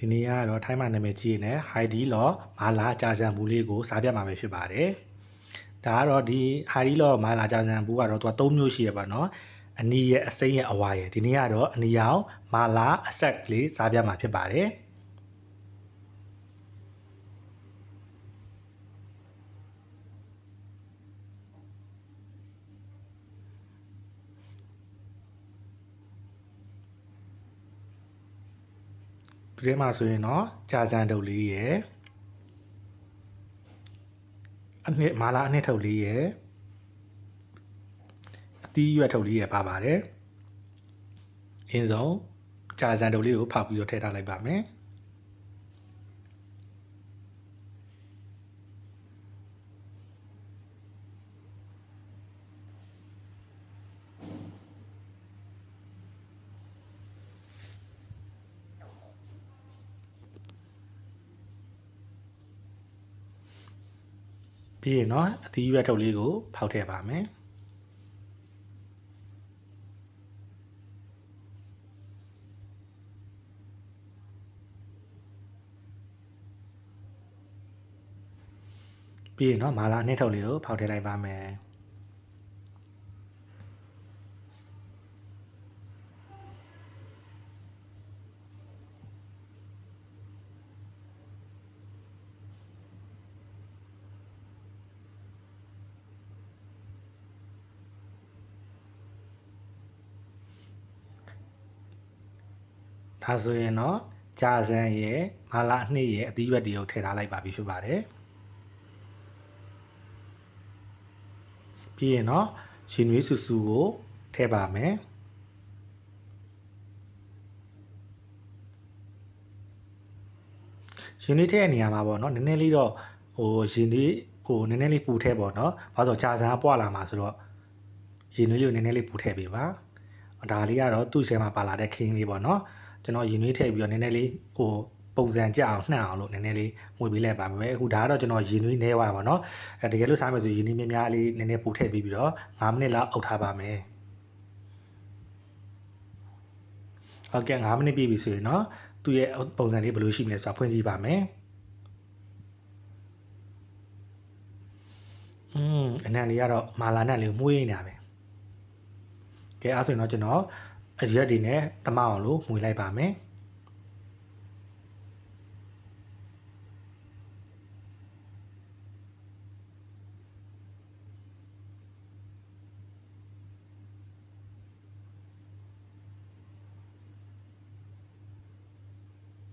ဒီနေ့ကတော့ထိုင်းမှာနာမည်ကြီးနေ Heidi လောမာလာကြာစံဘူးလေးကိုစားပြမှာပဲဖြစ်ပါတယ်။ဒါကတော့ဒီ Heidi လောမာလာကြာစံဘူးကတော့သူက3မျိုးရှိရပါတော့။အနီရဲ့အစိမ်းရဲ့အဝါရဲ့ဒီနေ့ကတော့အနီရောင်မာလာအဆက်ကလေးစားပြမှာဖြစ်ပါတယ်။ဒီထဲမှာဆိုရင်တော့ကြာစံတုပ်လေးရယ်အနှစ်မာလာအနှစ်ထုတ်လေးရယ်အသီးရွက်ထုတ်လေးရယ်ပါပါတယ်။အင်းဆုံးကြာစံတုပ်လေးကိုဖောက်ပြီးတော့ထည့်ထားလိုက်ပါမယ်။ပြီးရင်တော့အသီးရွက်ထုတ်လေးကိုဖောက်ထည့်ပါမယ်ပြီးရင်တော့မာလာအနှစ်ထုတ်လေးကိုဖောက်ထည့်လိုက်ပါမယ်ဒါဆိုရင်တော့ကြာစံရဲ့မာလာအနှစ်ရဲ့အသီးရွက်တွေကိုထည့်ထားလိုက်ပါပြီဖြစ်ပါတယ်ပြီးရင်တော့ရင်နွေးဆူဆူကိုထည့်ပါမယ်ရင်နွေးထည့်တဲ့နေရာမှာပေါ့နော်နည်းနည်းလေးတော့ရင်နွေးကိုနည်းနည်းလေးပူထည့်ပေါ့နော်ဘာလို့ဆိုကြာစံကပွားလာမှာဆိုတော့ရင်နွေးလေးကိုနည်းနည်းလေးပူထည့်ပေးပါဒါလေးကတော့သူ့ထဲမှာပါလာတဲ့ခင်းလေးပေါ့နော်ကျွန်တော်ရင်နွေးထည့်ပြီးတော့နည်းနည်းလေးပုံစံကြအောင်နှံ့အောင်လို့နည်းနည်းလေးမှုပေးလိုက်ပါမယ်အခုဒါကတော့ကျွန်တော်ရင်နွေးနေပါပါเนาะတကယ်လို့စားမယ်ဆိုရင်နွေးများများလေးနည်းနည်းပူထည့်ပြီးတော့9မိနစ်လောက်အုပ်ထားပါမယ်ဟုတ်ကဲ့9မိနစ်ပြည့်ပြီဆိုရင်เนาะသူ့ရဲ့ပုံစံလေးဘယ်လိုရှိမလဲဆိုတာဖွင့်ကြည့်ပါမယ်အနံလေးကတော့မာလာနံလေးကိုမှုရင်းနေတာပဲကဲအဲ့ဆိုရင်တော့ကျွန်တော်အရွက်တွေနဲ့တမအောင်လို့မှုလိုက်ပါမယ်